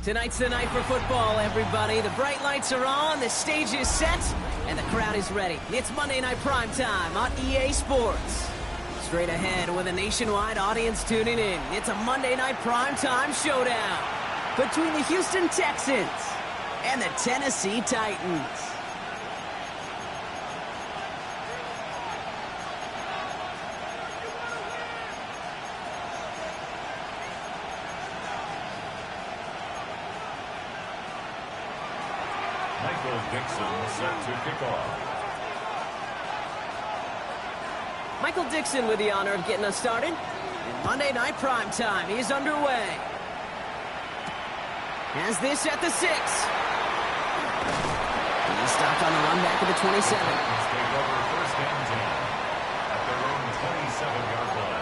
Tonight's the night for football, everybody. The bright lights are on, the stage is set, and the crowd is ready. It's Monday Night Primetime on EA Sports. Straight ahead with a nationwide audience tuning in, it's a Monday Night Primetime showdown between the Houston Texans and the Tennessee Titans. Michael Dixon with the honor of getting us started. And Monday Night Primetime is underway. Has this at the 6. He's stopped on the run back at the 27. Take over first and 10 at their own 27-yard line.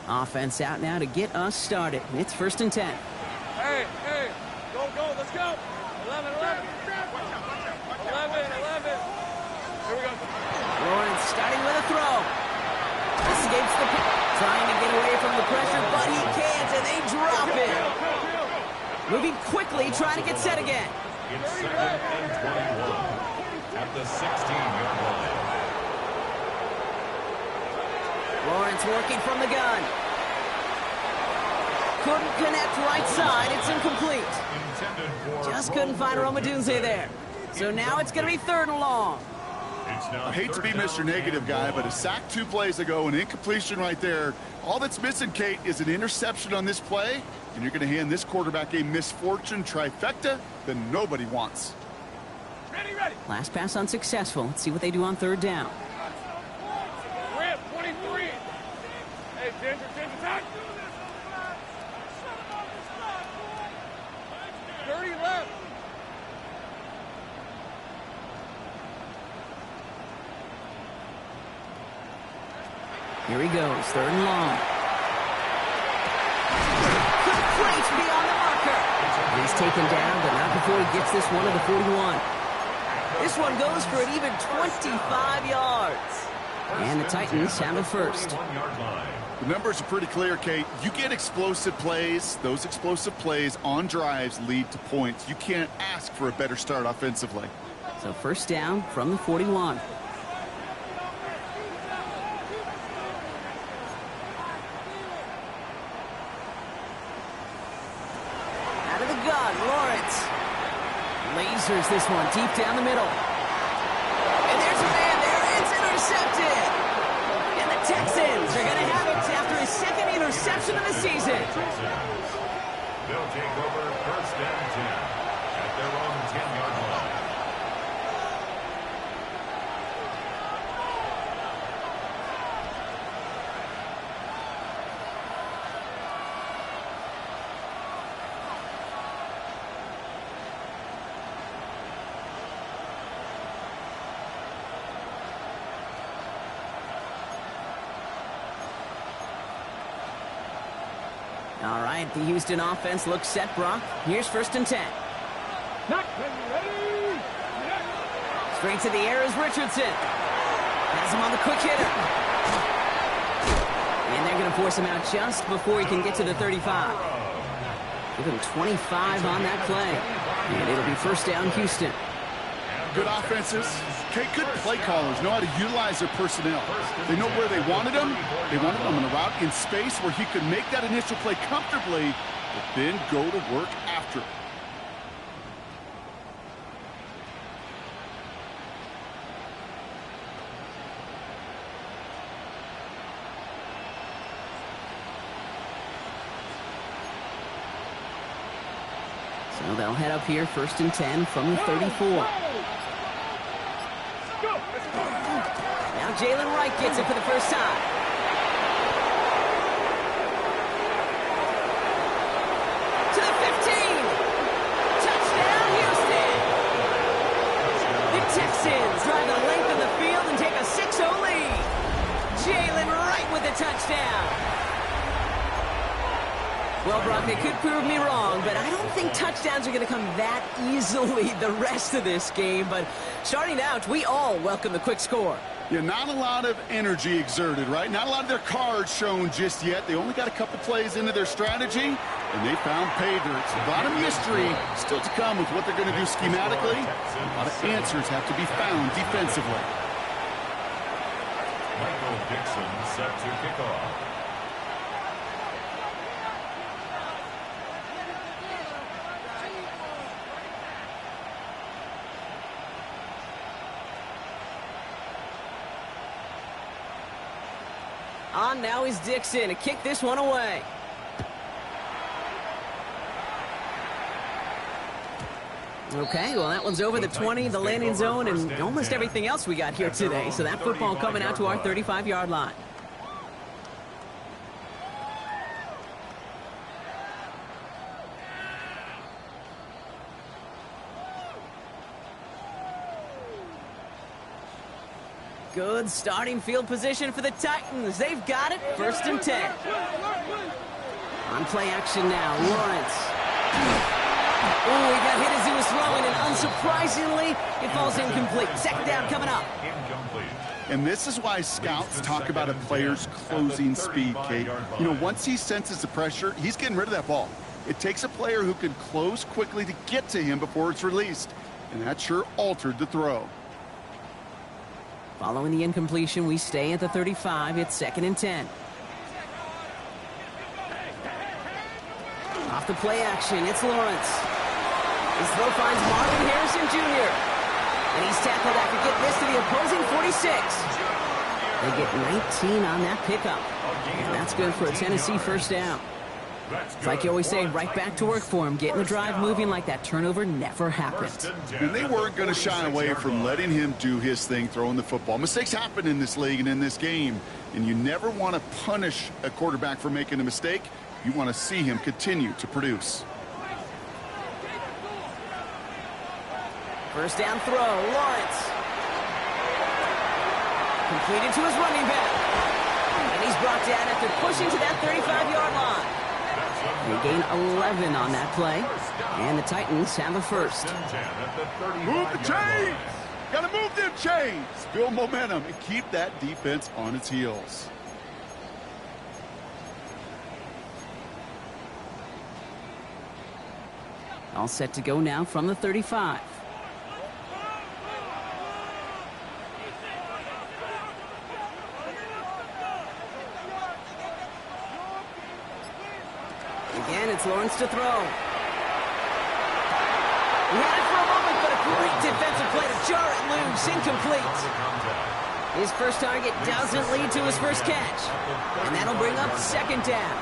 Offense out now to get us started. It's first and 10. Hey, go, let's go. 11. 11. Here we go. Lawrence starting with a throw. Escapes the trying to get away from the pressure, but he can't, and they drop it. Moving quickly, trying to get set again. It's 2nd and 21 at the 16-yard line. Lawrence working from the gun. Couldn't connect right side. It's incomplete. Just couldn't find Romadunze there. So now it's going to be 3rd and long. I hate to be Mr. Negative guy, but a sack 2 plays ago, an incompletion right there. All that's missing, Kate, is an interception on this play, and you're going to hand this quarterback a misfortune trifecta that nobody wants. Ready. Last pass unsuccessful. Let's see what they do on 3rd down. Rip, 23. Hey, Ginger, time. 30 left. Here he goes, 3rd and long. Complete beyond the marker. He's taken down, but not before he gets this one to the 41. This one goes for an even 25 yards. And the Titans have it first. The numbers are pretty clear, Kate. You get explosive plays. Those explosive plays on drives lead to points. You can't ask for a better start offensively. So first down from the 41. Out of the gun, Lawrence. Lasers this one deep down the middle. And there's a man there. It's intercepted. And the Texans are going to have it after his 2nd interception of the season. They'll take over first and 10 at their own 10-yard line. All right, the Houston offense looks set, Brock. Here's first and 10. Ready. Straight to the air is Richardson. Has him on the quick hitter. And they're going to force him out just before he can get to the 35. Give him 25 on that play. And it'll be first down, Houston. Good offenses. Kate, good play callers know how to utilize their personnel. They know where they wanted them. They wanted them on a route in space where he could make that initial play comfortably, but then go to work after it. So they'll head up here first and 10 from the 34. Now Jalen Wright gets it for the first time. To the 15. Touchdown, Houston. The Texans drive the length of the field and take a 6-0 lead. Jalen Wright with the touchdown. Well, Brock, they could prove me wrong, but I don't think touchdowns are going to come that easily the rest of this game. But starting out, we all welcome the quick score. Yeah, not a lot of energy exerted, right? Not a lot of their cards shown just yet. They only got a couple plays into their strategy, and they found pay dirt. A lot of mystery still to come with what they're going to do schematically. A lot of answers have to be found defensively. Michael Dixon set to kick off. On now is Dixon to kick this one away. Okay, well, that one's over the 20, the landing zone, and almost everything else we got here today. So that football coming out to our 35-yard line. Good starting field position for the Titans. They've got it. 1st and 10. On play action now. Lawrence. Oh, he got hit as he was throwing, and unsurprisingly, it falls incomplete. 2nd down coming up. And this is why scouts talk about a player's closing speed, Kate. You know, once he senses the pressure, he's getting rid of that ball. It takes a player who can close quickly to get to him before it's released. And that sure altered the throw. Following the incompletion, we stay at the 35. It's 2nd and 10. Off the play action, it's Lawrence. His throw finds Marvin Harrison Jr. And he's tackled after getting this to the opposing 46. They get 19 on that pickup. And that's good for a Tennessee 1st down. It's like you always say, right back to work for him. Getting the drive moving like that turnover never happened. And they weren't going to shy away from letting him do his thing, throwing the football. Mistakes happen in this league and in this game. And you never want to punish a quarterback for making a mistake. You want to see him continue to produce. 1st down throw, Lawrence. Completed to his running back. And he's brought down after pushing to that 35-yard line. They gain 11 on that play, and the Titans have a 1st. Move the chains! Got to move them chains! Build momentum and keep that defense on its heels. All set to go now from the 35. Again, it's Lawrence to throw. He had it for a moment, but a great defensive play to jar it loose. Incomplete. His 1st target doesn't lead to his 1st catch. And that'll bring up 2nd down.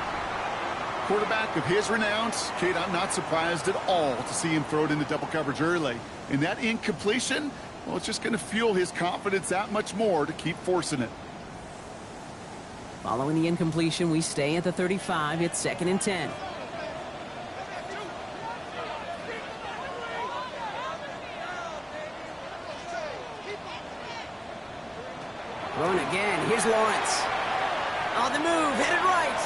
Quarterback of his renowns, Kate, I'm not surprised at all to see him throw it into double coverage early. And that incompletion, well, it's just going to fuel his confidence that much more to keep forcing it. Following the incompletion, we stay at the 35. It's 2nd and 10. Throwing again. Here's Lawrence. On the move, headed right.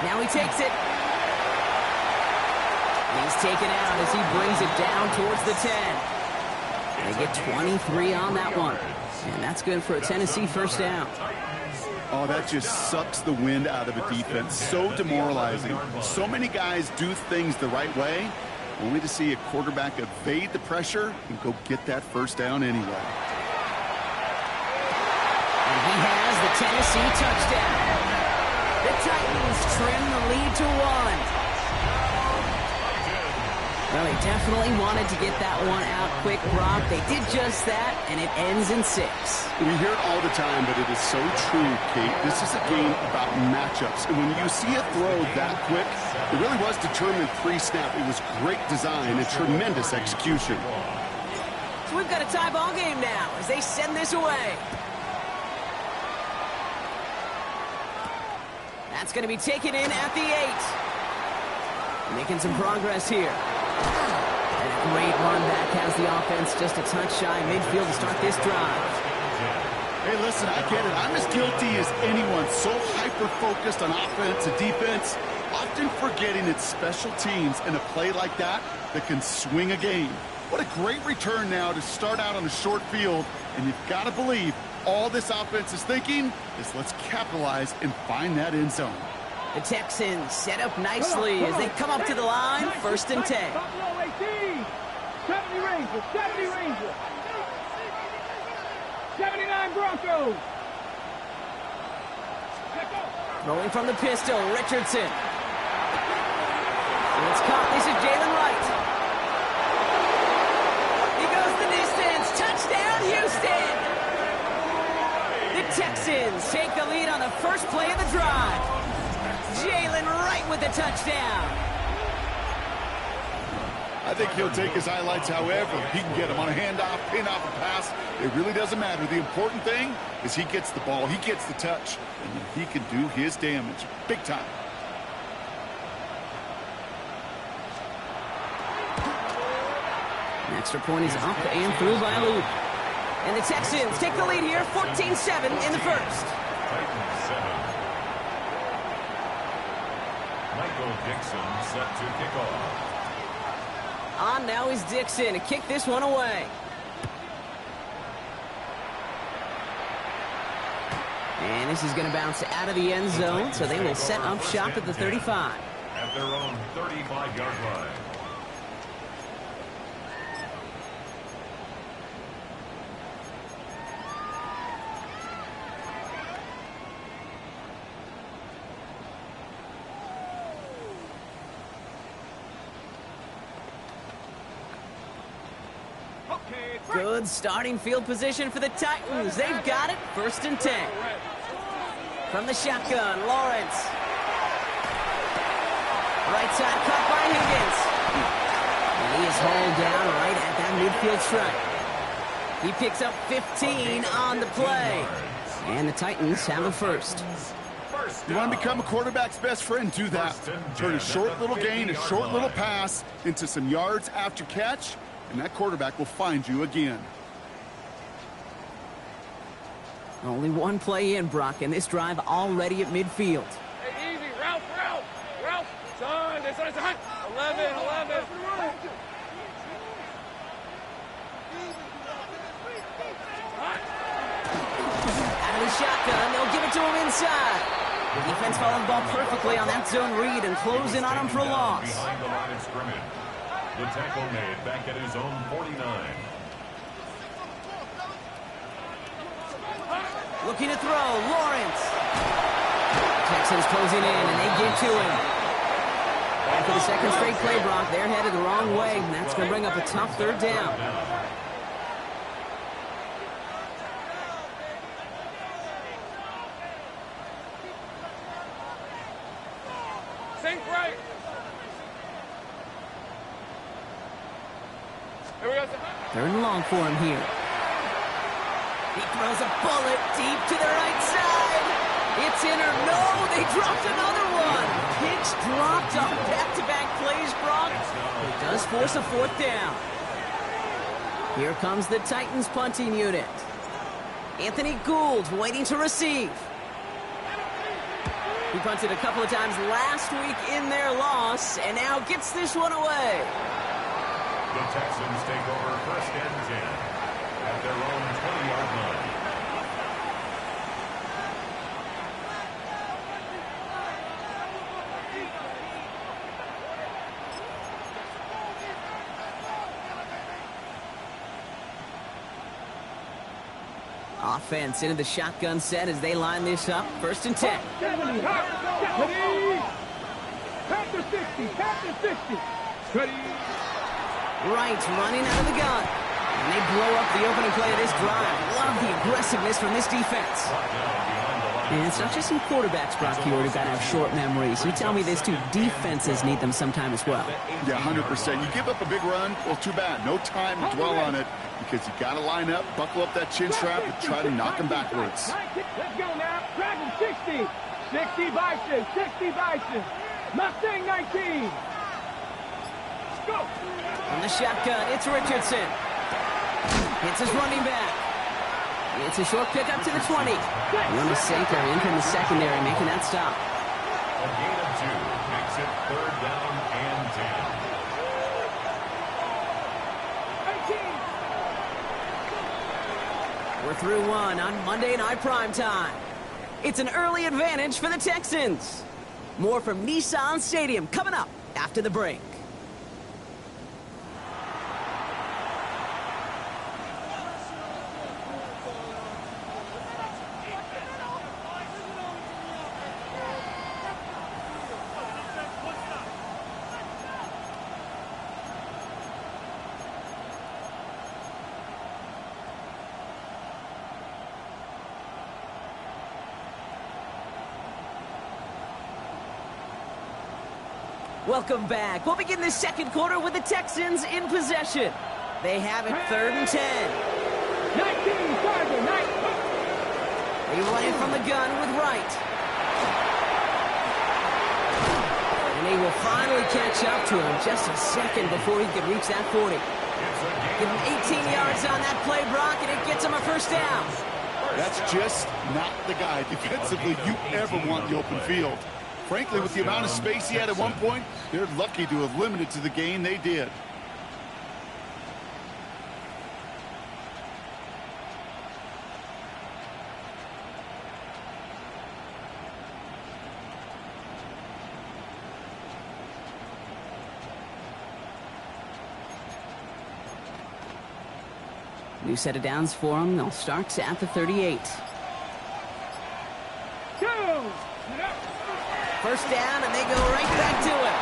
Now he takes it. He's taken out as he brings it down towards the 10. They get 23 on that one. And that's good for a Tennessee 1st down. Oh, that just sucks the wind out of a defense. So demoralizing. So many guys do things the right way, only to see a quarterback evade the pressure and go get that 1st down anyway. And he has the Tennessee touchdown. The Titans trim the lead to 1. Well, they definitely wanted to get that one out quick, Brock. They did just that, and it ends in 6. We hear it all the time, but it is so true, Kate. This is a game about matchups. And when you see a throw that quick, it really was determined pre-snap. It was great design and tremendous execution. So we've got a tie ball game now as they send this away. That's going to be taken in at the 8. Making some progress here. And a great run back has the offense just a touch shy midfield to start this drive. Hey, listen, I get it. I'm as guilty as anyone. So hyper-focused on offense and defense, often forgetting it's special teams in a play like that that can swing a game. What a great return now to start out on a short field, and you've got to believe all this offense is thinking is let's capitalize and find that end zone. The Texans set up nicely as they come up to the line, 1st and 10. 70 Rangers, 70 Rangers. 79 Broncos. Rolling from the pistol, Richardson. And it's caught. This is Jalen Wright. He goes the distance. Touchdown, Houston. The Texans take the lead on the first play of the drive. Jalen Wright with the touchdown. I think he'll take his highlights however he can get them on a handoff, pin off a pass. It really doesn't matter. The important thing is he gets the ball, he gets the touch, and he can do his damage big time. An extra point is up and through by Luke. And the Texans take the lead here, 14-7 in the first. Titans 7. Michael Dixon set to kick off. On now is Dixon to kick this one away. And this is going to bounce out of the end zone, so they will set up shop at the 35. At their own 35-yard line. Good starting field position for the Titans. They've got it, 1st and 10. From the shotgun, Lawrence. Right side cut by Higgins. And he is hauled down right at that midfield stripe. He picks up 15 on the play. And the Titans have a first. You want to become a quarterback's best friend, do that. Turn a short little gain, a short little pass into some yards after catch, and that quarterback will find you again. Only one play in, Brock, and this drive already at midfield. Hey, easy, Ralph. Son, this is 11. Out of the shotgun, they'll give it to him inside. The defense following the ball perfectly on that zone read and close in on him for a loss. Behind the line of scrimmage. The tackle made back at his own 49. Looking to throw, Lawrence. Texans closing in, and they get to him. After the second straight play, Brock, they're headed the wrong way, and that's going to bring up a tough 3rd down. Sink right. Here we go. 3rd and long for him here. He throws a bullet deep to the right side. It's in or no, they dropped another one. Pitch dropped on back-to-back plays, Brock. It does force a 4th down. Here comes the Titans punting unit. Anthony Gould waiting to receive. He punted a couple of times last week in their loss, and now gets this one away. The Texans take over 1st and 10 at their own 20-yard line. Offense into the shotgun set as they line this up. 1st and 10. Panther 60. Wright running out of the gun. And they blow up the opening play of this drive. Love the aggressiveness from this defense. And it's not just some quarterbacks, Brock, you already got to have short memories. You tell me this too, defenses need them sometime as well. Yeah, 100%. You give up a big run, well, too bad. No time to dwell on it because you got to line up, buckle up that chin strap, and try to knock them backwards. Let's go now. Dragon 60. 60 Bison. Mustang 19. Let's go. From the shotgun, it's Richardson. It's his running back. It's a short pickup to the 20. One mistake there in from the secondary, making that stop. A gain of 2 makes it 3rd down and 10. We're through one on Monday Night Primetime. It's an early advantage for the Texans. More from Nissan Stadium coming up after the break. Welcome back. We'll begin this second quarter with the Texans in possession. They have it 3rd and 10. 19, Sergeant, 19. They run it from the gun with Wright. And they will finally catch up to him just a second before he can reach that 40. Give him 18 yards on that play, Brock, and it gets him a 1st down. That's just not the guy defensively you ever want in the open field. Frankly, with the amount of space he had at one point, they're lucky to have limited to the gain they did. New set of downs for him. They'll start at the 38. 1st down, and they go right back to him.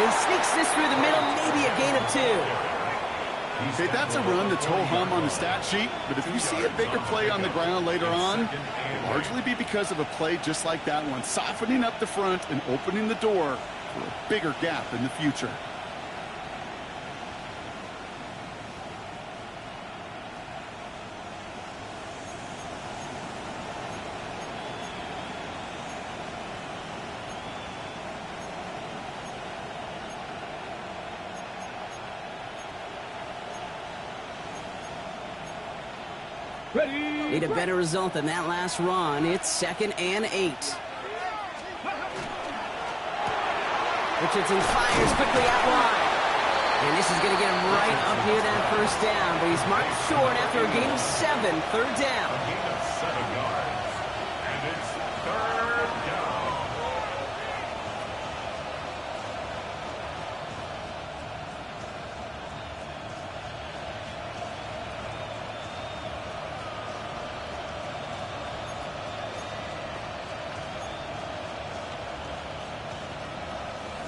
He sneaks this through the middle, maybe a gain of 2. Okay, that's a run that's ho-hum on the stat sheet, but if you see a bigger play on the ground later on, it'll largely be because of a play just like that one, softening up the front and opening the door for a bigger gap in the future. Need a better result than that last run. It's 2nd and 8. Richardson fires quickly out wide. And this is going to get him right up near that 1st down. But he's marked short after a gain of 7. 3rd down. A gain of 7 yards. And it's 3rd down.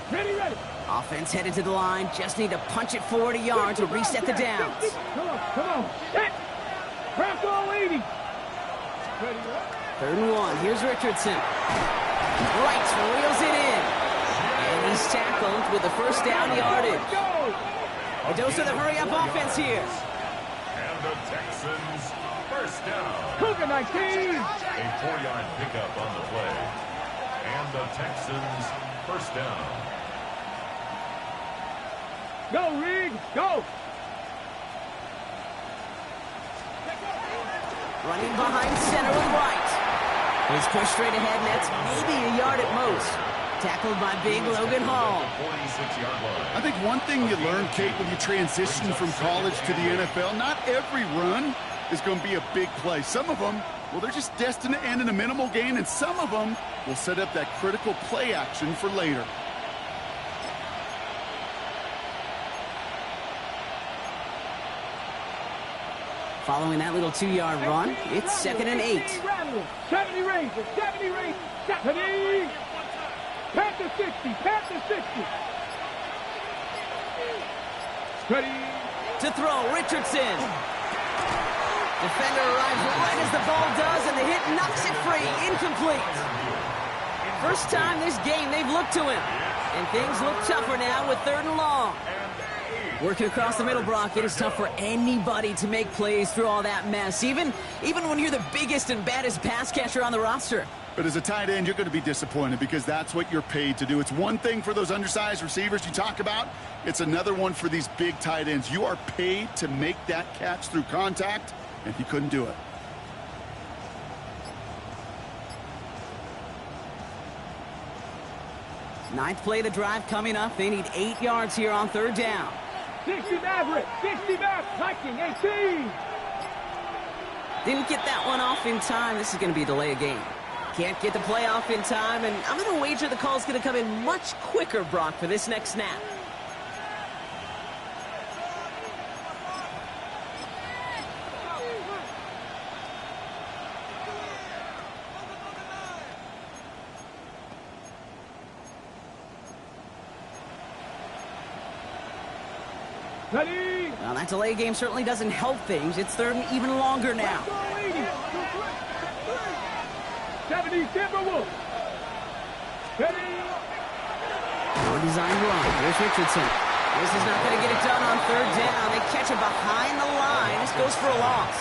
Ready. Offense headed to the line. Just need to punch it forward a yard to reset the downs. Come on. Set. Press all 80. 3rd and 1. Here's Richardson. Wright reels it in. And he's tackled with the 1st down yardage. A dose of the hurry-up offense here. And the Texans 1st down. Cougar 19. A 4-yard pickup on the play. And the Texans 1st down. Go, Reed. Go. Running behind center with Wright. He's pushed straight ahead, and that's maybe a yard at most. Tackled by big Logan Hall. 46-yard line. I think one thing you learn, Kate, when you transition from college to the NFL, not every run is going to be a big play. Some of them, well, they're just destined to end in a minimal gain, and some of them will set up that critical play action for later. Following that little 2-yard run, it's 2nd and 8. 70 Rangers. 70. Past the 60. Ready. To throw, Richardson. Defender arrives right as the ball does, and the hit knocks it free. Incomplete. First time this game they've looked to him. And things look tougher now with 3rd and long. Working across the middle, Brock, it is tough for anybody to make plays through all that mess, even when you're the biggest and baddest pass catcher on the roster. But as a tight end, you're going to be disappointed because that's what you're paid to do. It's one thing for those undersized receivers you talk about. It's another one for these big tight ends. You are paid to make that catch through contact, and he couldn't do it. Ninth play of the drive coming up. They need 8 yards here on third down. 60 Maverick, 60 back, hiking, 18. Didn't get that one off in time. This is going to be a delay of game. Can't get the play off in time, and I'm going to wager the call's going to come in much quicker, Brock, for this next snap. Well, that delay game certainly doesn't help things. It's third and even longer now. 70 Timberwolves. Well-designed run. Here's Richardson. This is not going to get it done on third down. They catch it behind the line. This goes for a loss.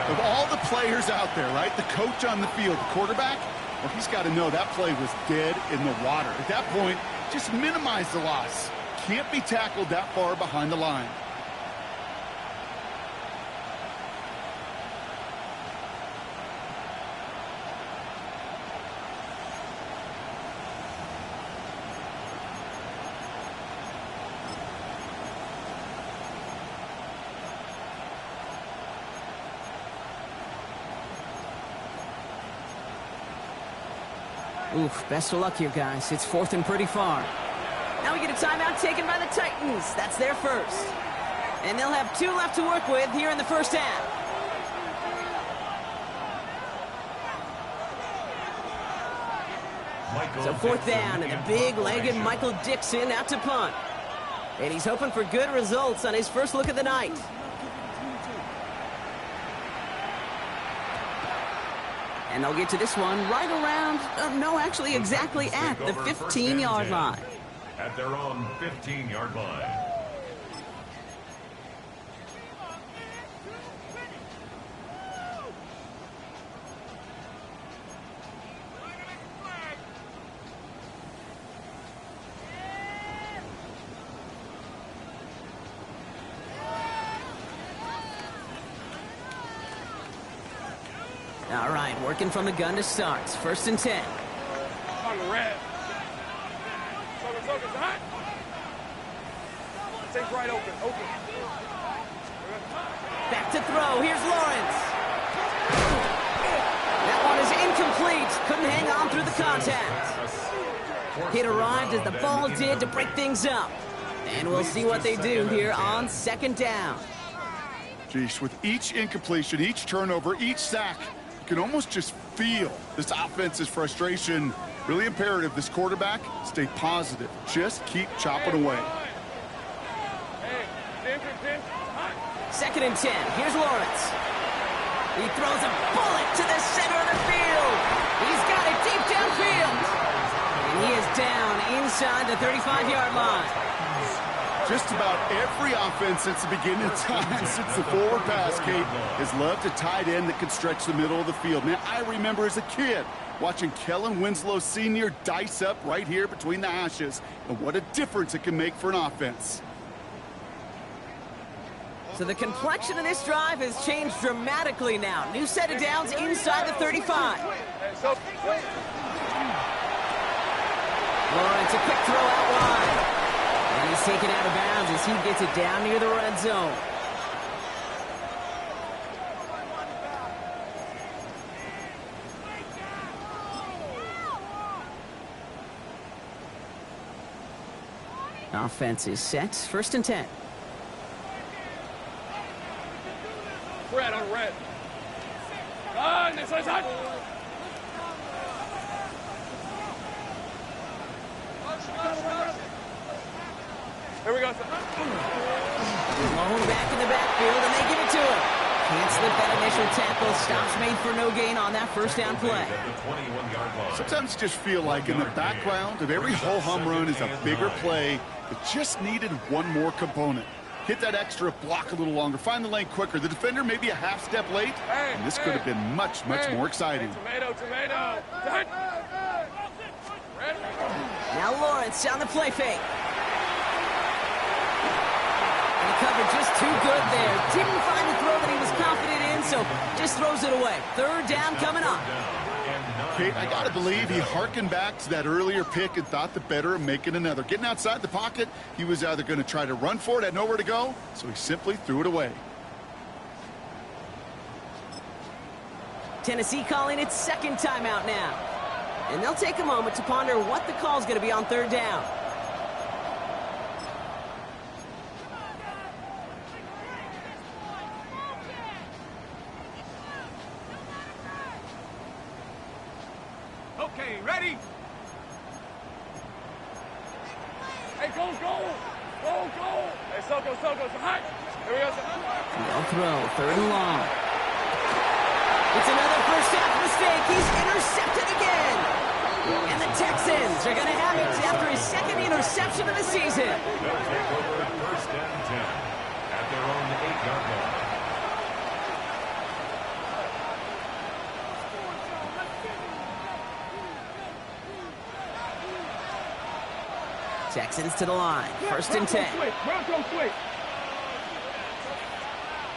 Of all the players out there, right, the coach on the field, the quarterback, well, he's got to know that play was dead in the water. At that point, just minimize the loss. Can't be tackled that far behind the line. Oof, best of luck here, guys. It's fourth and pretty far. Now we get a timeout taken by the Titans. That's their first. And they'll have 2 left to work with here in the first half. So fourth down, and the big-legged Michael Dixon out to punt. And he's hoping for good results on his first look of the night. And they'll get to this one right around, no, actually exactly at the 15-yard line. At their own 15-yard line. All right, working from the gun to start. First and 10. Take right open. Back to throw. Here's Lawrence. That one is incomplete. Couldn't hang on through the contact. It arrived as the ball did to break things up. And we'll see what they do here on second down. Geez, with each incompletion, each turnover, each sack, you can almost just feel this offense's frustration. Really imperative this quarterback stay positive. Just keep chopping away. Second and 10. Here's Lawrence. He throws a bullet to the center of the field. He's got it deep downfield. And he is down inside the 35-yard line. Just about every offense since the beginning of time, since the forward pass, Kate, has loved a tight end that can stretch the middle of the field. Man, I remember as a kid watching Kellen Winslow Sr. dice up right here between the hashes. And what a difference it can make for an offense. So the complexion of this drive has changed dramatically now. New set of downs inside the 35. Lawrence, a quick throw out wide. And he's taken out of bounds as he gets it down near the red zone. Offense is set. First and 10. Red on red. On this side. Here we go. Malone back in the backfield, and they give it to him. Can't slip that initial tackle. Stops made for no gain on that first down play. Sometimes you just feel like in the background of every ho-hum run is a bigger play that just needed one more component. Hit that extra block a little longer. Find the lane quicker. The defender may be a half step late, and this could have been much more exciting. Tomato. Now Lawrence on the play fake. And the cover just too good there. Didn't find the throw that he was confident in, so just throws it away. Third down coming up. Kate, I got to believe he harkened back to that earlier pick and thought the better of making another. Getting outside the pocket, he was either going to try to run for it, had nowhere to go, so he simply threw it away. Tennessee calling its second timeout now. And they'll take a moment to ponder what the call's going to be on third down. Okay, ready? Hey, go! Hey, Soko, high. Here we go. They'll throw, third and long. It's another first half mistake. He's intercepted again. And the Texans are going to have it after his second interception of the season. They'll take over first and 10 at their own 8-yard line. Texans to the line. First and 10. Bronco switch.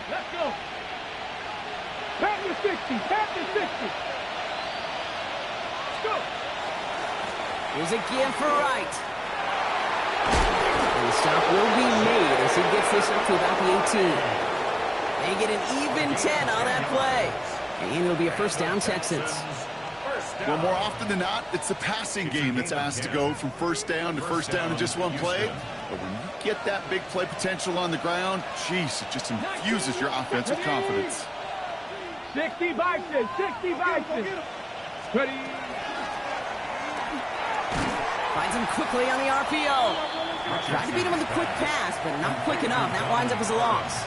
Let's go. Pat the 60. Let's go. Here's a give for Wright. And the stop will be made as he gets this up to about the 18. They get an even 10 on that play. And it'll be a first down, Texans. Well, more often than not, it's the passing game that's asked to go from first down in just one play. But when you get that big play potential on the ground, geez, it just infuses your offense with confidence. 60 Bison. Ready. Finds him quickly on the RPO. Tried to beat him with a quick pass, but not quick enough. That winds up as a loss.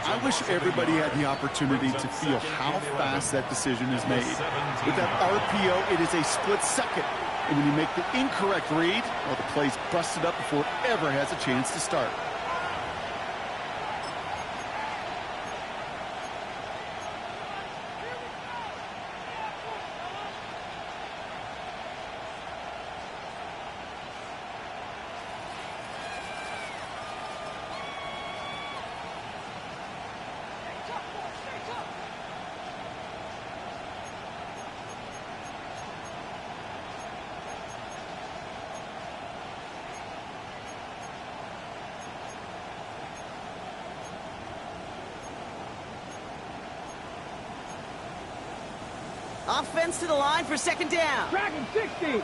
I wish everybody had the opportunity to feel how fast that decision is made. With that RPO, it is a split second. And when you make the incorrect read, well, the play's busted up before it ever has a chance to start. Offense to the line for second down. Dragon 60.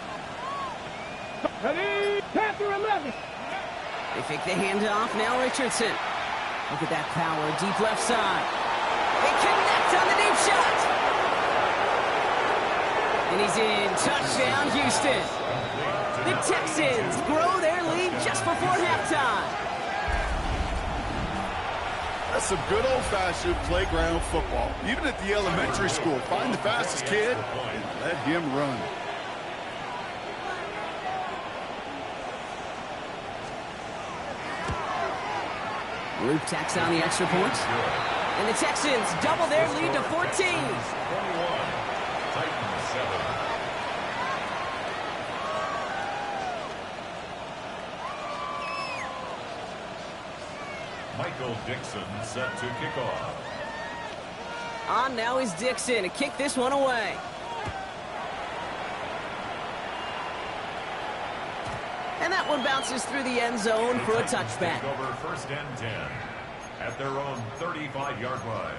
Ready. Panther 11. They fake the handoff. Now Richardson. Look at that power. Deep left side. They connect on the deep shot. And he's in. Touchdown, Houston. The Texans grow their lead just before halftime. That's some good old-fashioned playground football. Even at the elementary school, find the fastest kid and let him run. Luke tacks on the extra point. And the Texans double their lead to 14. 21. Titans 7. Michael Dixon set to kick off. On now is Dixon to kick this one away. And that one bounces through the end zone for a touchback. Take over first and 10 at their own 35-yard line.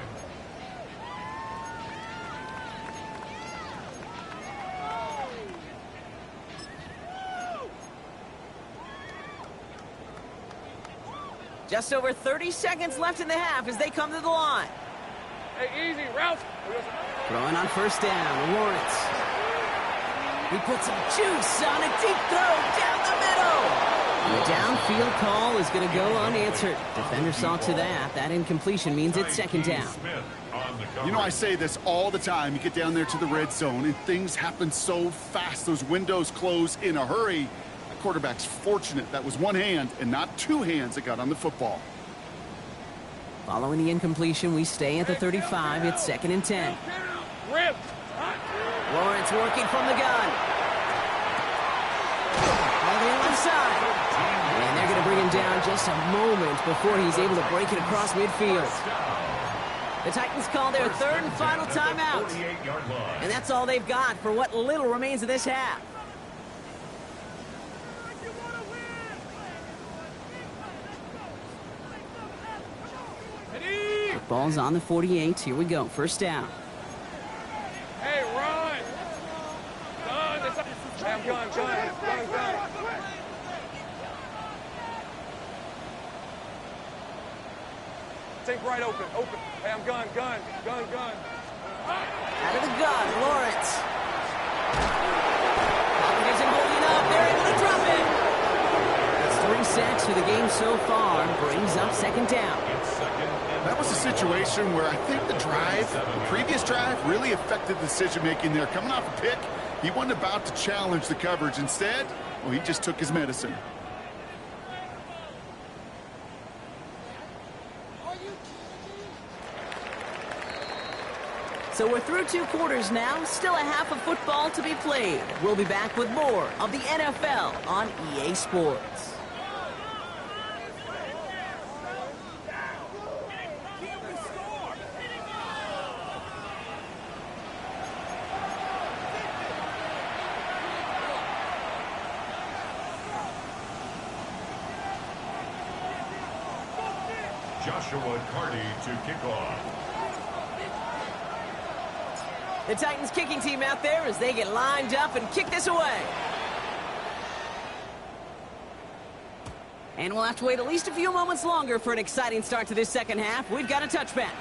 Just over 30 seconds left in the half as they come to the line. Hey, easy, route. Throwing on first down, Lawrence. He puts some juice on a deep throw down the middle. The downfield call is going to go unanswered. Defender saw to that. That incompletion means it's second down. You know, I say this all the time. You get down there to the red zone, and things happen so fast. Those windows close in a hurry. The quarterback's fortunate that was one hand and not two hands that got on the football. Following the incompletion, we stay at the 35. It's second and 10. Rip. Lawrence working from the gun. On the left side. And they're going to bring him down just a moment before he's able to break it across midfield. The Titans call their third and final timeout. And that's all they've got for what little remains of this half. Ball's on the 48. Here we go. First down. Hey, run! Gun! Hey, gun. Think right open. Hey, I'm gun. Out of the gun, Lawrence. Pocket isn't holding up. They're able to drop it. That's 3 sacks for the game so far. Brings up second down. That was a situation where I think the previous drive, really affected the decision-making there. Coming off a pick, he wasn't about to challenge the coverage. Instead, well, he just took his medicine. So we're through 2 quarters now. Still a half of football to be played. We'll be back with more of the NFL on EA Sports. Joshua Carty to kick off. The Titans kicking team out there as they get lined up and kick this away. And we'll have to wait at least a few moments longer for an exciting start to this second half. We've got a touchback.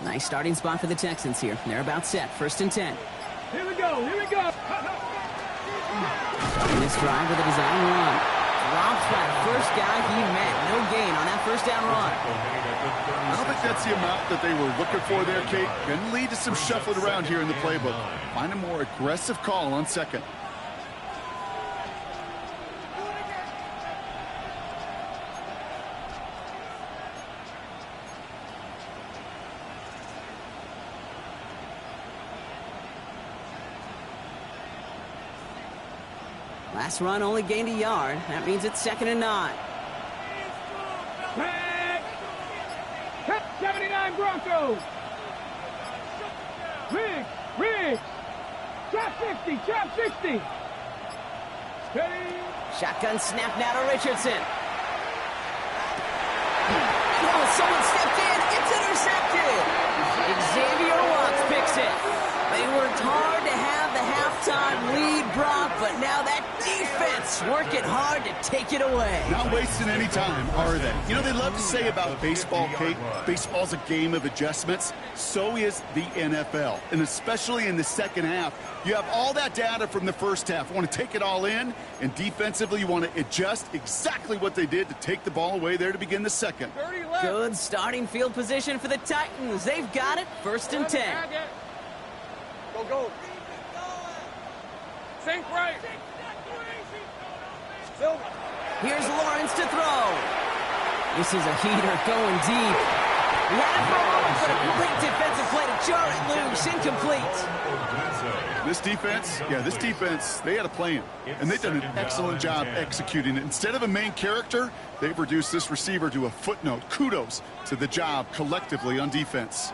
Nice starting spot for the Texans here. They're about set. First and 10. Here we go. In this drive with a design run. Drops by the first guy he met. No gain on that first down run. I don't think that's the amount that they were looking for there, Kate. Going to lead to some shuffling around here in the playbook. Find a more aggressive call on second. Last run only gained a yard. That means it's 2nd and 9. 79 Broncos. Riggs. Trap 60. Steady. Shotgun snap now to Richardson. Oh, someone stepped in. It's intercepted. Xavier Watts picks it. They worked hard to have the halftime lead, Brock, but now that defense working hard to take it away. Not wasting any time, are they? You know, they love to say about baseball, Kate, baseball's a game of adjustments. So is the NFL. And especially in the second half, you have all that data from the first half. You want to take it all in, and defensively you want to adjust exactly what they did to take the ball away there to begin the second. Good starting field position for the Titans. They've got it. First and 10. Go. Think right. Here's Lawrence to throw. This is a heater going deep. He had it for a moment, but a complete defensive play to jar it loose. Incomplete. This defense, they had a plan, and they've done an excellent job executing it. Instead of a main character, they've reduced this receiver to a footnote. Kudos to the job collectively on defense.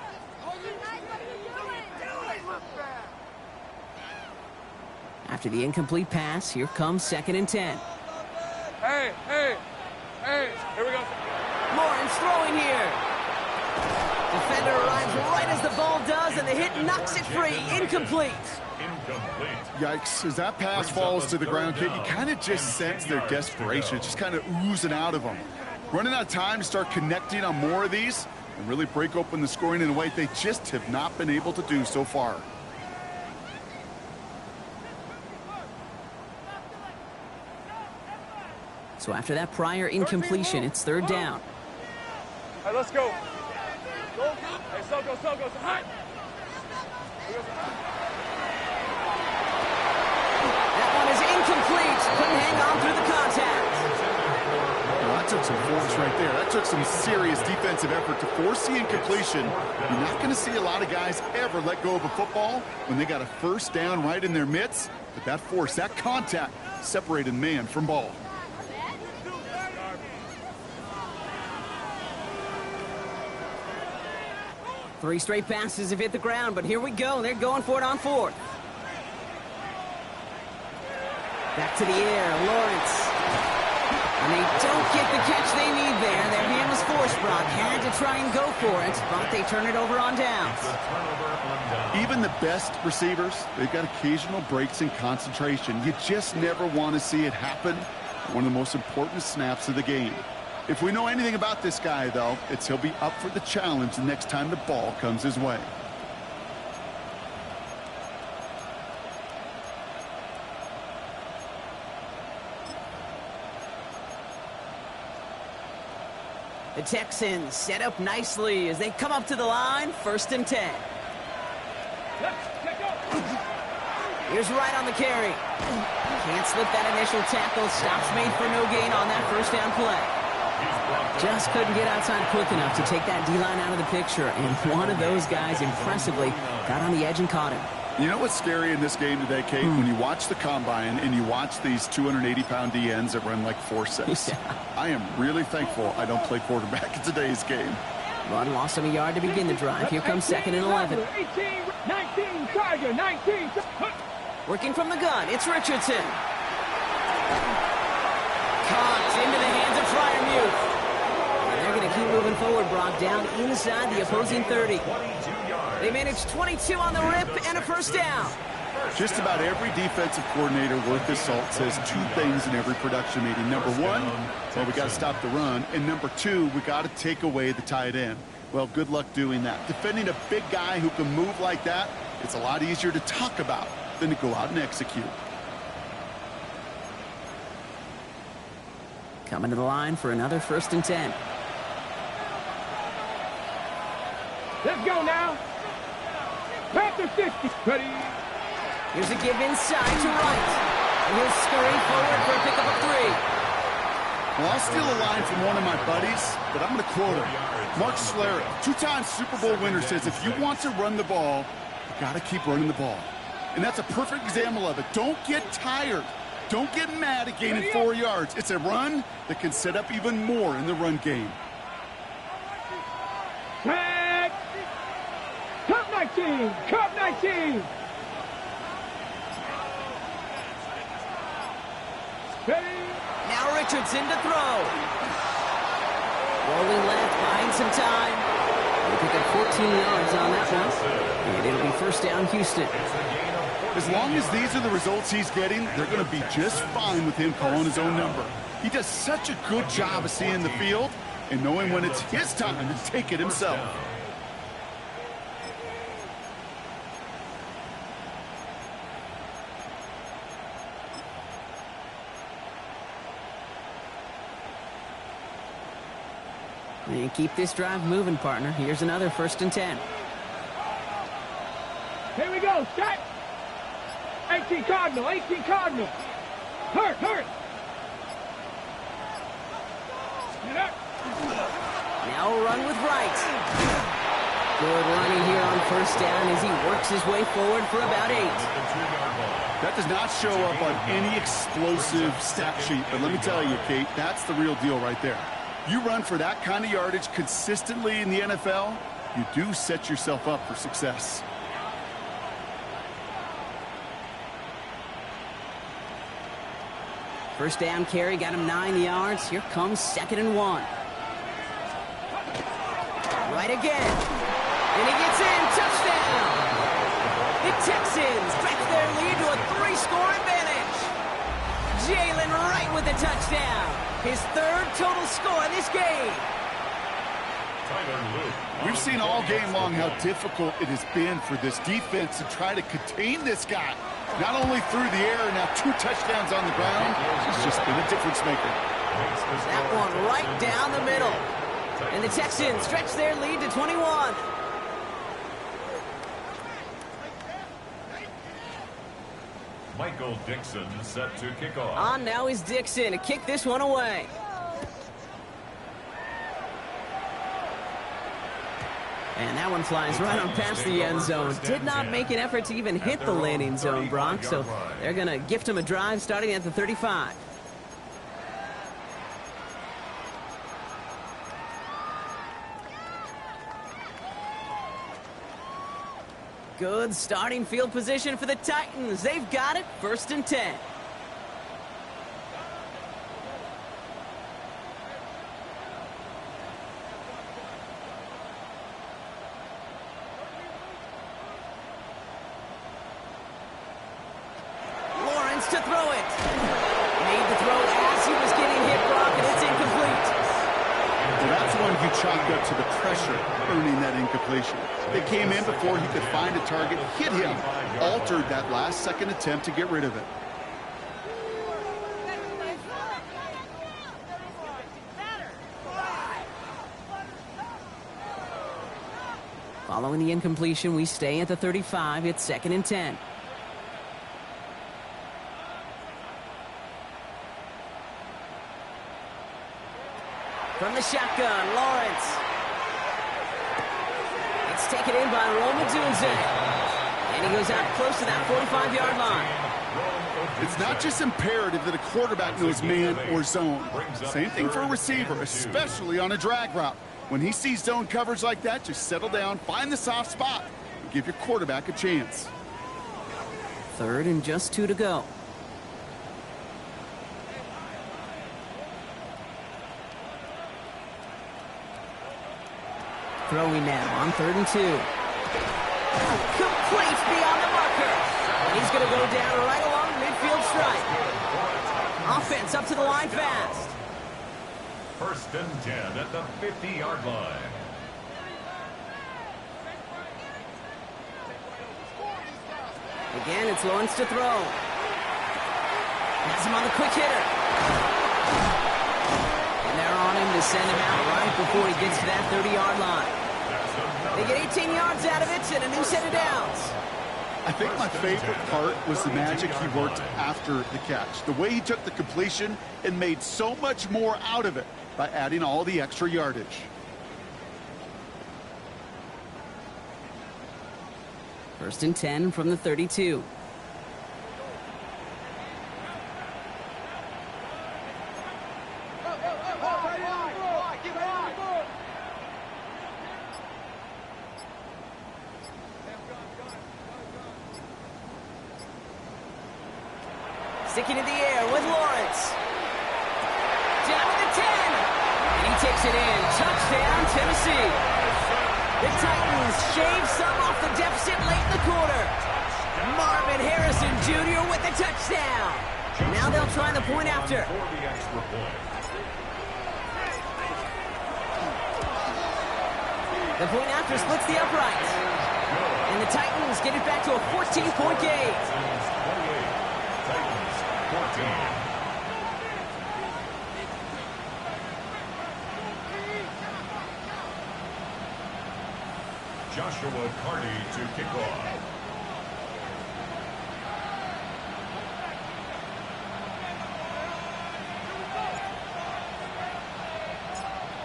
After the incomplete pass, here comes 2nd and 10. Hey. Here we go. Lawrence throwing here. Defender arrives right as the ball does, and the hit knocks it free. Incomplete. Yikes. As that pass falls to the ground, Kate, you kind of just sense their desperation. It's just kind of oozing out of them. Running out of time to start connecting on more of these and really break open the scoring in a way they just have not been able to do so far. So after that prior incompletion, it's third down. Hey, let's go. Go. Hey, Soko, hot. That one is incomplete. Couldn't hang on through the contact. Well, that took some force right there. That took some serious defensive effort to force the incompletion. You're not going to see a lot of guys ever let go of a football when they got a first down right in their midst. But that force, that contact, separated man from ball. Three straight passes have hit the ground, but here we go. They're going for it on fourth. Back to the air, Lawrence. And they don't get the catch they need there. Their hand was forced, Brock. Had to try and go for it, but they turn it over on downs. Even the best receivers, they've got occasional breaks in concentration. You just never want to see it happen. One of the most important snaps of the game. If we know anything about this guy, though, it's he'll be up for the challenge the next time the ball comes his way. The Texans set up nicely as they come up to the line, 1st and 10. Here's Wright on the carry. Can't slip that initial tackle. Stops made for no gain on that first down play. Just couldn't get outside quick enough to take that D-line out of the picture, and one of those guys impressively got on the edge and caught him. You know what's scary in this game today, Kate? When you watch the combine and you watch these 280-pound DNs that run like 4.6. Yeah. I am really thankful I don't play quarterback in today's game. Run lost him a yard to begin the drive. Here comes 2nd and 11. 18, 19, Tiger, 19. Working from the gun, it's Richardson. Caught into the hands of Freiermuth. And they're going to keep moving forward, Brock, down inside the opposing 30. They managed 22 on the rip and a first down. Just about every defensive coordinator worth his salt says two things in every production meeting. Number one, well, we got to stop the run. And number two, we got to take away the tight end. Well, good luck doing that. Defending a big guy who can move like that, it's a lot easier to talk about than to go out and execute. Coming to the line for another 1st and 10. Let's go now. Panther 50. Ready. Here's a give inside to Wright. And he'll scurry forward for a pickup of 3. Well, I'll steal a line from one of my buddies, but I'm going to quote him. Mark Schlereth, 2-time Super Bowl winner, says if you want to run the ball, you got to keep running the ball. And that's a perfect example of it. Don't get tired. Don't get mad at gaining 4 yards. It's a run that can set up even more in the run game. Tag. Cup 19. Cup 19. Now Richardson to throw. Rolling left, buying some time. They pick up 14 yards on that one. And it'll be first down, Houston. As long as these are the results he's getting, they're going to be just fine with him calling his own number. He does such a good job of seeing the field and knowing when it's his time to take it himself. And keep this drive moving, partner. Here's another 1st and 10. Here we go. Set. 18 Cardinal. 18 Cardinal. Hurt. Now a run with Wright. Good running here on first down as he works his way forward for about 8. That does not show up on any explosive stat sheet, but let me tell you, Kate, that's the real deal right there. You run for that kind of yardage consistently in the NFL, you do set yourself up for success. First down carry got him 9 yards. Here comes 2nd and 1. Right again. And he gets in. Touchdown. The Texans stretch their lead to a 3-score advantage. Jalen Wright with the touchdown. His 3rd total score in this game. We've seen all game long how difficult it has been for this defense to try to contain this guy. Not only through the air, now 2 touchdowns on the ground. He's just been a difference maker. That one right down the middle. And the Texans stretch their lead to 21. Michael Dixon set to kick off. On now is Dixon to kick this one away. And that one flies right on past the end zone. Did not make an effort to even hit the landing zone, Brock. So they're going to gift him a drive starting at the 35. Good starting field position for the Titans. They've got it. 1st and 10. To throw it. Made the throw as he was getting hit, Brock, and it's incomplete. Well, that's one you chalked up to the pressure earning that incompletion. They came in before he could find a target, hit him, altered that last-second attempt to get rid of it. Following the incompletion, we stay at the 35. It's 2nd and 10. From the shotgun, Lawrence. It's taken in by Roma Dunze. And he goes out close to that 45-yard line. It's not just imperative that a quarterback knows man or zone. Same thing for a receiver, especially on a drag route. When he sees zone coverage like that, just settle down, find the soft spot, and give your quarterback a chance. 3rd and just 2 to go. Throwing now on 3rd and 2. Complete beyond the marker. And he's going to go down right along the midfield stripe. Offense up to the line fast. 1st and 10 at the 50-yard line. Again, it's Lawrence to throw. Has him on the quick hitter. And they're on him to send him out right before he gets to that 30-yard line. They get 18 yards out of it and a new set of downs. I think my favorite part was the magic he worked after the catch. The way he took the completion and made so much more out of it by adding all the extra yardage. First and 10 from the 32. Sticking in the air with Lawrence. Down to the 10. And he takes it in. Touchdown, Tennessee. The Titans shave some off the deficit late in the quarter. Marvin Harrison Jr. with the touchdown. Now they'll try the point after. The point after splits the uprights. And the Titans get it back to a 14-point game. Titans 14. Joshua Carty to kick off.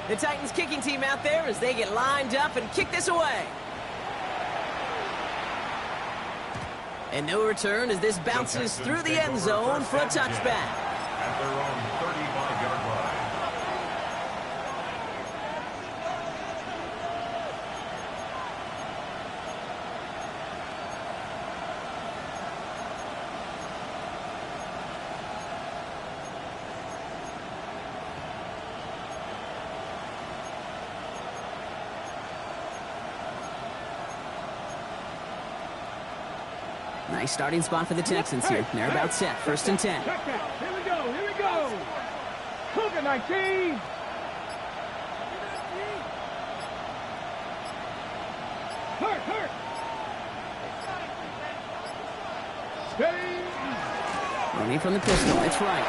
The Titans kicking team out there as they get lined up and kick this away. And no return as this bounces through the end zone for a touchback. At their own 35-yard line. Nice starting spot for the Texans here. They're about set. First and 10. Here we go. Here we go. Cougar 19. Hurt. Running from the pistol. It's right.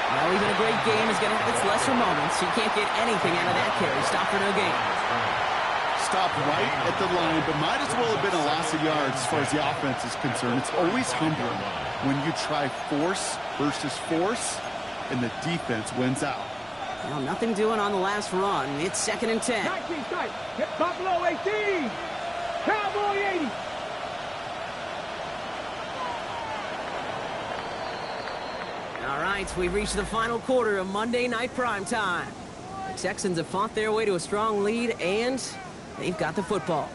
Well, even a great game is going to have its lesser moments. You can't get anything out of that carry. Stop for no gain. Stopped right at the line, but might as well have been a loss of yards as far as the offense is concerned. It's always humbling when you try force versus force, and the defense wins out. Well, nothing doing on the last run. It's 2nd and 10. 19 tight. Hit Buffalo 18. Cowboy 80. All right, we've reached the final quarter of Monday Night Primetime. The Texans have fought their way to a strong lead, and they've got the football.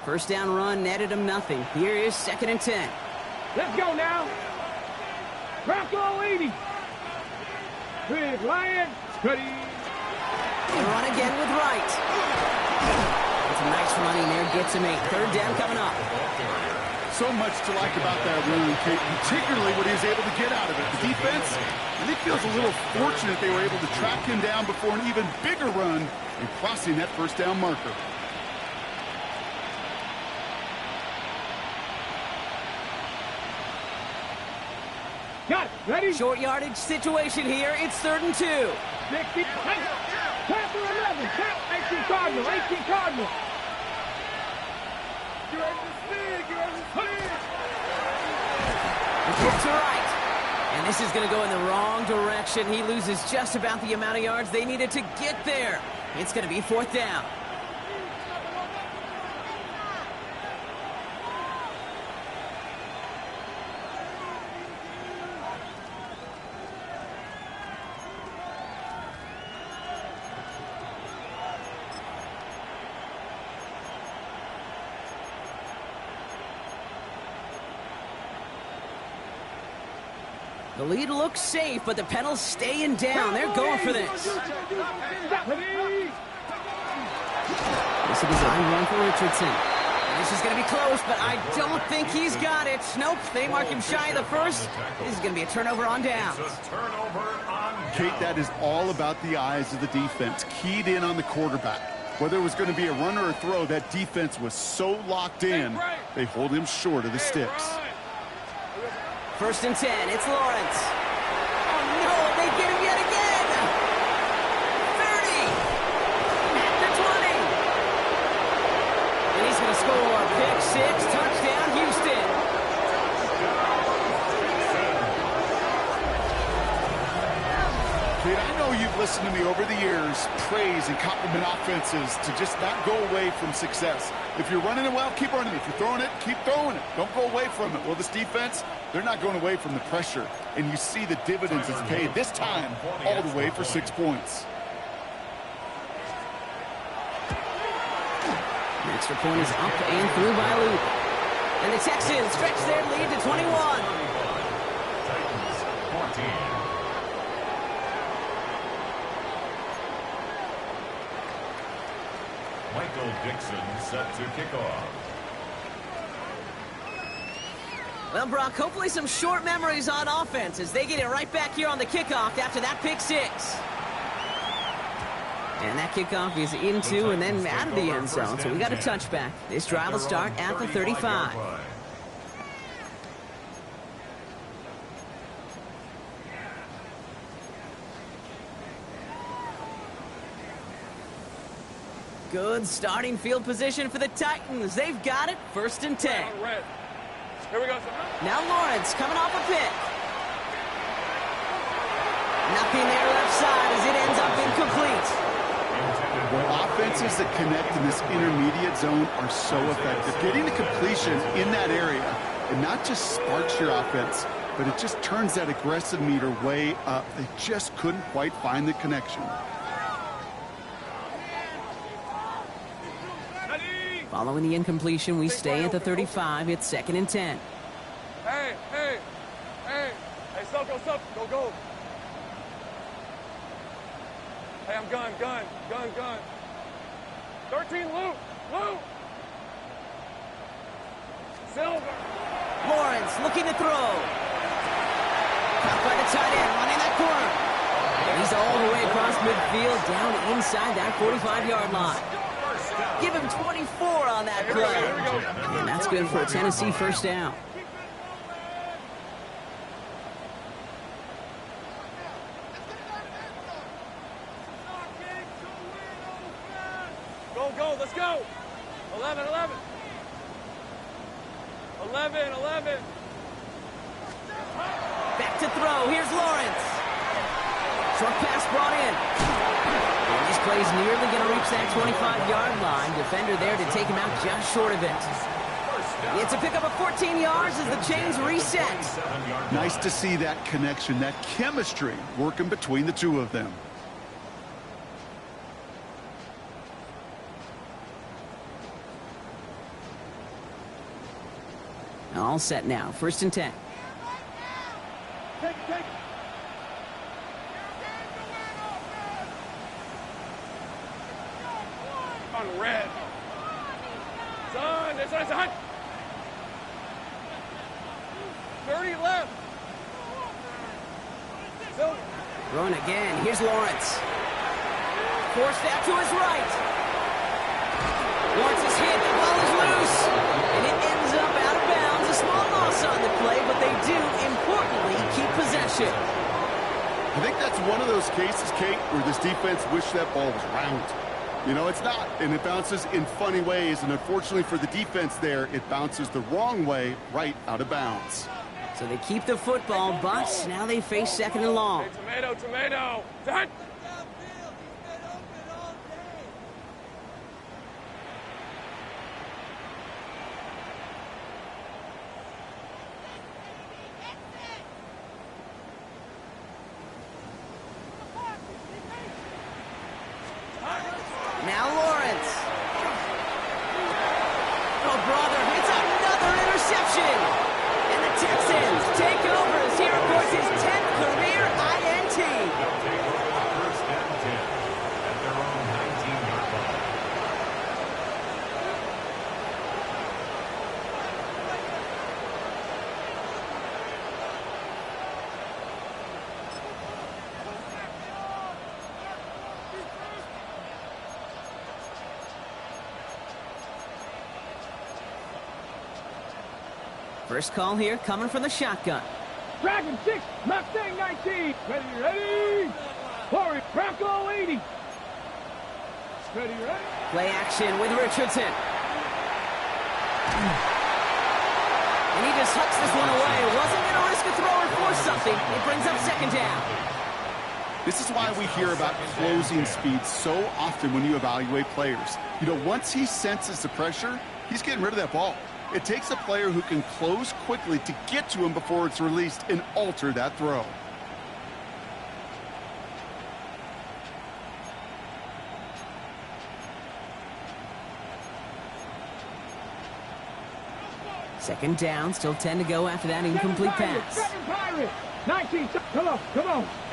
First down run netted him nothing. Here is 2nd and 10. Let's go now. Bronco 80. Big Lion. Steady. They run again with Wright. It's a nice running there. Gets him 8. 3rd down coming up. So much to like about that run, Kate, particularly what he was able to get out of it. The defense, I think, feels a little fortunate they were able to track him down before an even bigger run and crossing that first down marker. Got it. Ready? Short yardage situation here. It's 3rd and 2. 60. Tap for 11. Tap. 18 Cardinal. 18 Cardinal. Get ready to spin. Get ready to spin. Kick to right. And this is going to go in the wrong direction. He loses just about the amount of yards they needed to get there. It's going to be 4th down. The lead looks safe, but the Penals staying down. They're going for this. This is a design run for Richardson. And this is going to be close, but I don't think he's got it. Nope, they mark him shy of the first. This is going to be a turnover on downs. Kate, that is all about the eyes of the defense, keyed in on the quarterback. Whether it was going to be a run or a throw, that defense was so locked in, they hold him short of the sticks. 1st and 10, it's Lawrence. Oh no, they get him yet again. 30. At the 20. And he's going to score. Pick 6, touchdown, Houston. Kate, I know you've listened to me over the years praise and compliment offenses to just not go away from success. If you're running it well, keep running it. If you're throwing it, keep throwing it. Don't go away from it. Well, this defense, they're not going away from the pressure. And you see the dividends it's paid this time all the way for 6 points. The extra point is up and through by Luke. And the Texans stretch their lead to 21. Titans 14. Michael Dixon set to kick off. Well, Brock, hopefully some short memories on offense as they get it right back here on the kickoff after that pick 6. And that kickoff is into and then out of the end zone, so we got a touchback. This drive will start at the 35. Good starting field position for the Titans. They've got it. 1st and 10. Here we go. Now Lawrence coming off a pick. Nothing there left side as it ends up incomplete. Well, offenses that connect in this intermediate zone are so effective. Getting the completion in that area, it not just sparks your offense, but it just turns that aggressive meter way up. They just couldn't quite find the connection. Following the incompletion, we stay at the 35. It's 2nd and 10. Hey, Soko, Soko. Go, go. Hey, I'm gun. 13, Luke. Silver. Lawrence looking to throw. Caught by the tight end, running that corner. And he's all the way across midfield, down inside that 45-yard line. Give him 24 on that play. And that's good for a Tennessee first down. Go, let's go. 11. 11. Back to throw. Here's Lawrence. Short pass brought in. And this play's nearly going to reach that 25-yard line. Defender there to take him out just short of it. It's a pickup of 14 yards as the chains reset. Nice to see that connection, that chemistry working between the two of them. All set now. 1st and 10. Take. On red. Son, it's a hunt. 30 left. Silver. Throwing again. Here's Lawrence. Forced out to his right. Lawrence is hit. The ball is loose. And it ends up out of bounds. A small loss on the play, but they do, importantly, keep possession. I think that's one of those cases, Kate, where this defense wished that ball was round. You know, it's not, and it bounces in funny ways, and unfortunately for the defense there, it bounces the wrong way right out of bounds. So they keep the football, but now they face 2nd and long. Hey, tomato. Done. Now Lawrence. Oh, brother, it's another interception. And the Texans take over as he records his 10th career INT. They'll take over the 1st and 10 at their own 19-yard line. First call here coming from the shotgun. Dragon 6, Mustang 19. Ready? Hurry, Bronco 80. Ready? Play action with Richardson. And he just hucks this one away. Wasn't going to risk a throw or force something. It brings up 2nd down. This is why we hear about closing speed so often when you evaluate players. You know, once he senses the pressure, he's getting rid of that ball. It takes a player who can close quickly to get to him before it's released and alter that throw. Second down, still 10 to go after that incomplete pass. 19, come on.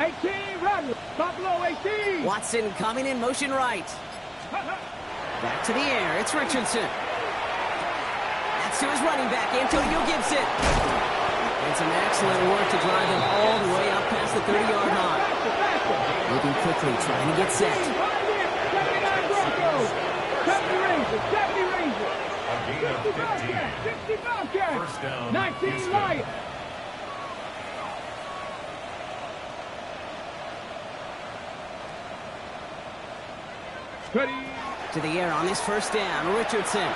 18, Rodgers, Buffalo 18. Watson coming in motion right. Back to the air, it's Richardson. That's to his running back, Antonio Gibson. And some excellent work to drive them all the way up past the 30-yard line. Moving quickly, trying to get set. 79 Broncos, 70 Rangers, 70 Rangers. A gain of 15. 60 Bobcats, First down, 19 Houston. Lions. Ready. To the air on this first down, Richardson.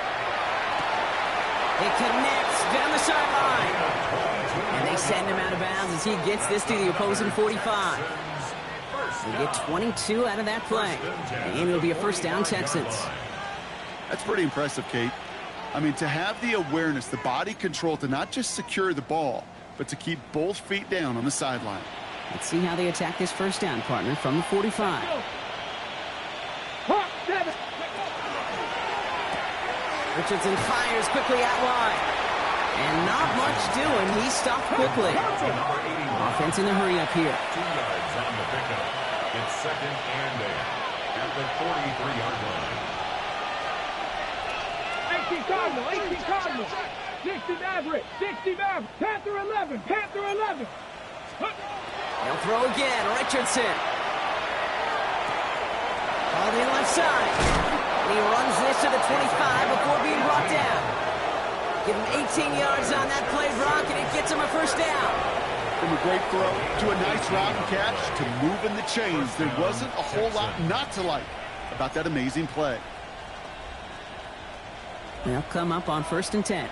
It connects down the sideline. And they send him out of bounds as he gets this to the opposing 45. They get 22 out of that play. And it'll be a first down, Texans. That's pretty impressive, Kate. I mean, to have the awareness, the body control to not just secure the ball, but to keep both feet down on the sideline. Let's see how they attack this first down, partner, from the 45. Richardson fires quickly out wide. And not much doing. He stopped quickly. Defense in the hurry up here. 2 yards on the pickup. It's 2nd and 8 at the 43-yard line. 18 Cardinal, 18 Cardinal. 60 Maverick, 60 Maverick. Panther 11, Panther 11. They'll throw again. Richardson. All the left side. And he runs this to the 25 before being brought down. Give him 18 yards on that play, Brock, and it gets him a first down. From a great throw to a nice route and catch to moving the chains, there wasn't a whole lot not to like about that amazing play. They'll come up on 1st and 10.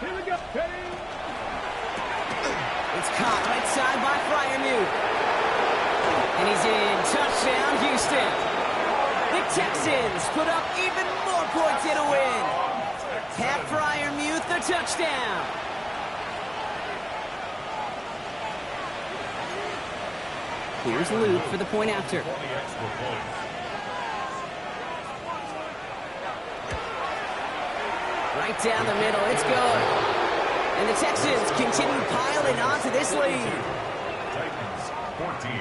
Here we go. Ready? It's caught right side by Freiermuth. And he's in. Touchdown, Houston. The Texans put up even more points in a win. Pat Freiermuth, the touchdown. Here's Luke for the point after. 20 extra points. Right down the middle. It's good. And the Texans continue piling onto this lead. Titans 14.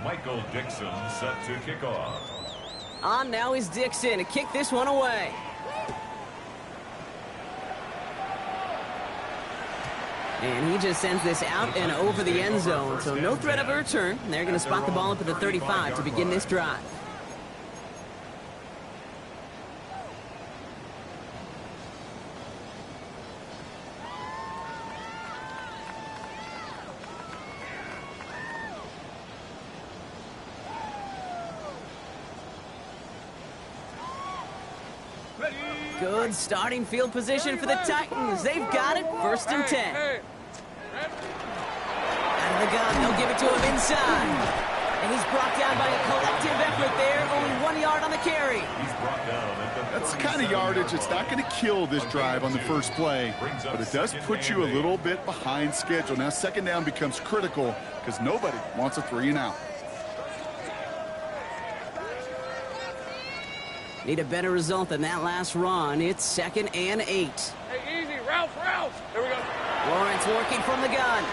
Michael Dixon set to kick off. On now is Dixon to kick this one away. And he just sends this out and over the end zone, so no threat of a return. They're going to spot the ball up at the 35 to begin this drive. Good starting field position for the Titans. They've got it. 1st and 10. Out of the gun, they'll give it to him inside. And he's brought down by a collective effort there. Only 1 yard on the carry. He's brought down at the That's the kind of yardage that's not going to kill this drive on the first play, but it does put you a little bit behind schedule. Now 2nd down becomes critical because nobody wants a 3 and out. Need a better result than that last run. It's 2nd and 8. Hey, easy. Routes. Here we go. Lawrence working from the gun.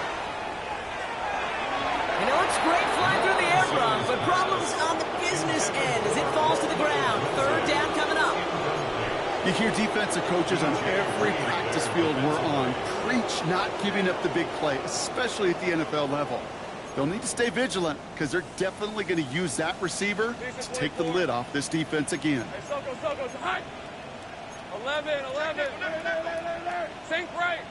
And it looks great flying through the air, Brock, but problems on the business end as it falls to the ground. 3rd down coming up. You hear defensive coaches on every practice field we're on preach not giving up the big play, especially at the NFL level. They'll need to stay vigilant because they're definitely going to use that receiver to take the lid off this defense again. Hey, Soko, high. 11. Sink right.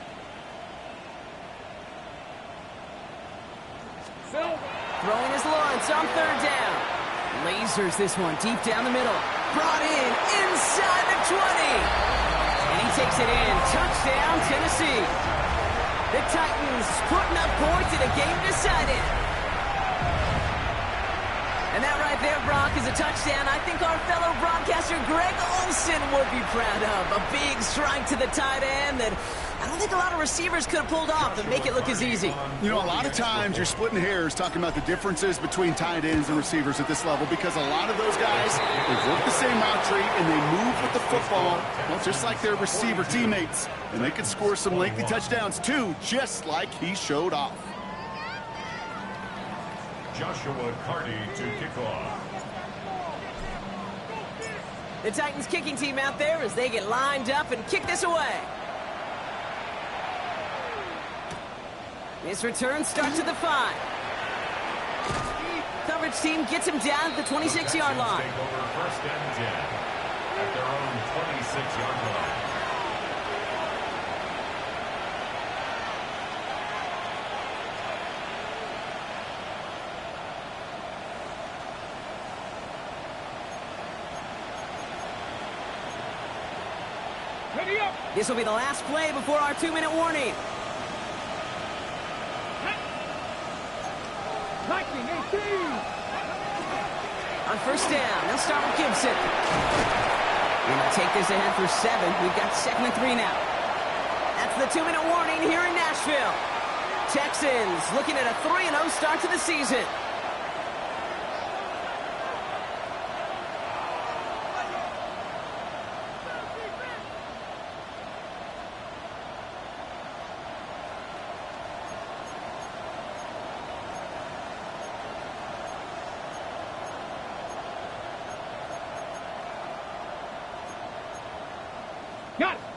Silver. Throwing his Lawrence on 3rd down. Lasers this one deep down the middle. Brought in inside the 20. And he takes it in. Touchdown, Tennessee. The Titans putting up points in a game decided. And that right there, Brock, is a touchdown I think our fellow broadcaster Greg Olsen would be proud of. A big strike to the tight end that I don't think a lot of receivers could have pulled off and make it look as easy. You know, a lot of times you're splitting hairs talking about the differences between tight ends and receivers at this level because a lot of those guys, they work the same route tree and they move with the football, well, just like their receiver teammates. And they can score some lengthy touchdowns too, just like he showed off. Joshua Carty to kick off. The Titans kicking team out there as they get lined up and kick this away. This return starts at the 5. Coverage team gets him down at the 26-yard line. Take over 1st and 10 at their own 26-yard line. Ready up. This will be the last play before our 2-minute warning. 19-18. On 1st down, they'll start with Gibson. We're going to take this ahead for 7. We've got 2nd and 3 now. That's the 2-minute warning here in Nashville. Texans looking at a 3-0 start to the season.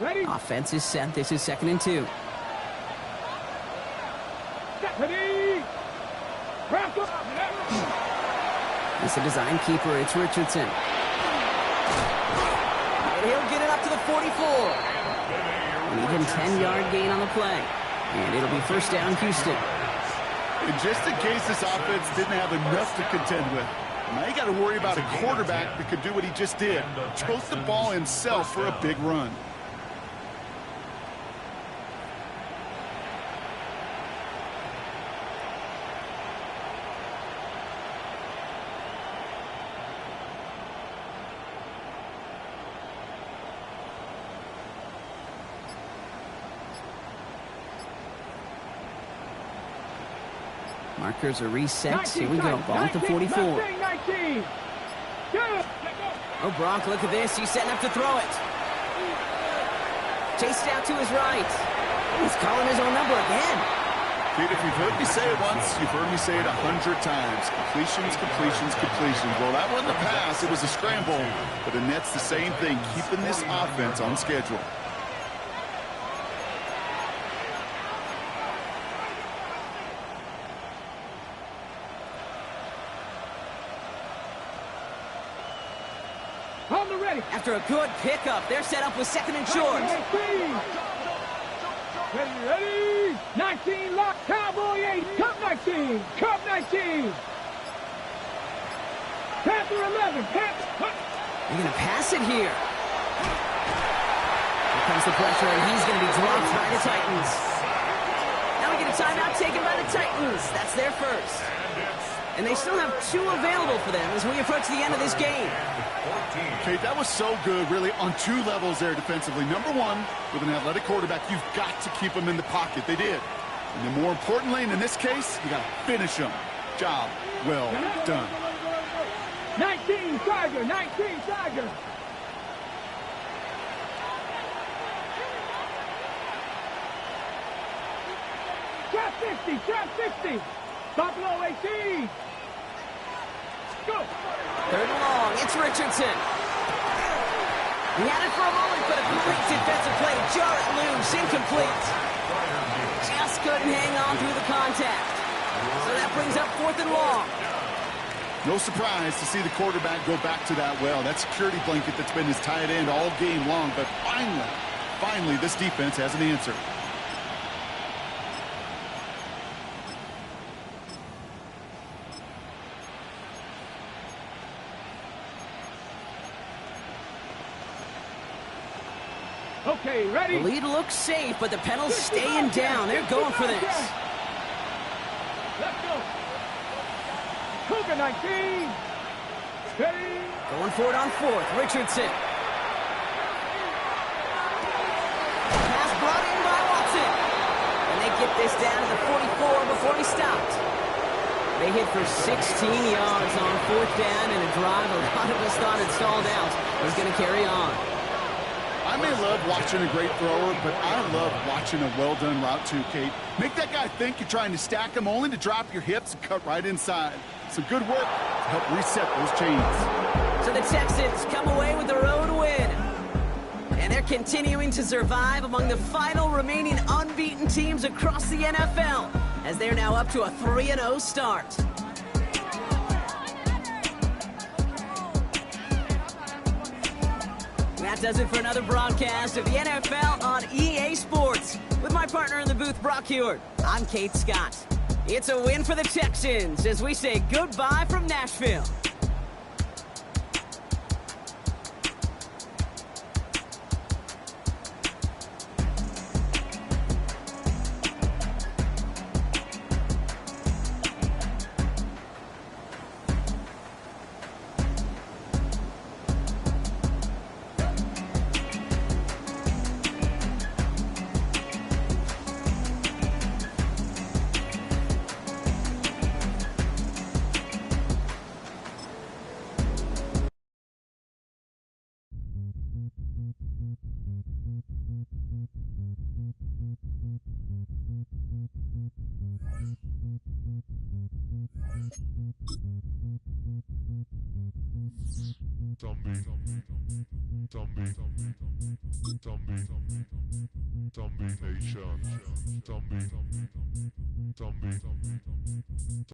Ready? Offense is set. This is 2nd and 2. Ready? Crack up. It's a design keeper. It's Richardson. And he'll get it up to the 44. An even 10-yard gain on the play. And it'll be 1st down, Houston. And just in case this offense didn't have enough to contend with, now you got to worry about a quarterback that could do what he just did. Chose the ball himself for a big run. Markers are reset. Here we go. Ball at the 44. Oh, Brock, look at this. He's setting up to throw it. Chased out to his right. He's calling his own number again. Pete, if you've heard me say it once, you've heard me say it 100 times. Completions, completions, completions. Well, that wasn't a pass. It was a scramble. But the net's the same thing, keeping this offense on schedule. After a good pickup, they're set up with 2nd and short. Ready? 19, lock, Cowboy 8, Cup 19, Cup 19. Panther 11, Panther. They're going to pass it here. Here comes the pressure, and he's going to be dropped by the Titans. Now we get a timeout taken by the Titans. That's their first. And they still have 2 available for them as we approach the end of this game. Kate, that was so good, really, on 2 levels there defensively. Number 1, with an athletic quarterback, you've got to keep him in the pocket. They did. And then more importantly, and in this case, you got to finish him. Job well done. 19, Tiger, 19, Tiger. Trap 60, trap 60. Buffalo 18. Go. 3rd and long. It's Richardson. He had it for a moment, but a complete defensive play. Jar it loose. Incomplete. Just couldn't hang on through the contact. So that brings up 4th and long. No surprise to see the quarterback go back to that well. That security blanket that's been his tight end all game long. But finally, this defense has an answer. Okay, ready? The lead looks safe, but the penalty's staying down. They're going for this. Let's go. Cougar 19. Ready? Going for it on 4th. Richardson. Pass brought in by Watson. And they get this down to the 44 before he stopped. They hit for 16 yards on 4th down in a drive a lot of us thought had stalled out. Was going to carry on. I may love watching a great thrower, but I love watching a well-done route too, Kate. Make that guy think you're trying to stack him only to drop your hips and cut right inside. Some good work to help reset those chains. So the Texans come away with the road win. And they're continuing to survive among the final remaining unbeaten teams across the NFL, as they're now up to a 3-0 start. That does it for another broadcast of the NFL on EA Sports. With my partner in the booth, Brock Hewitt, I'm Kate Scott. It's a win for the Texans as we say goodbye from Nashville. Zombie nation. Zombie.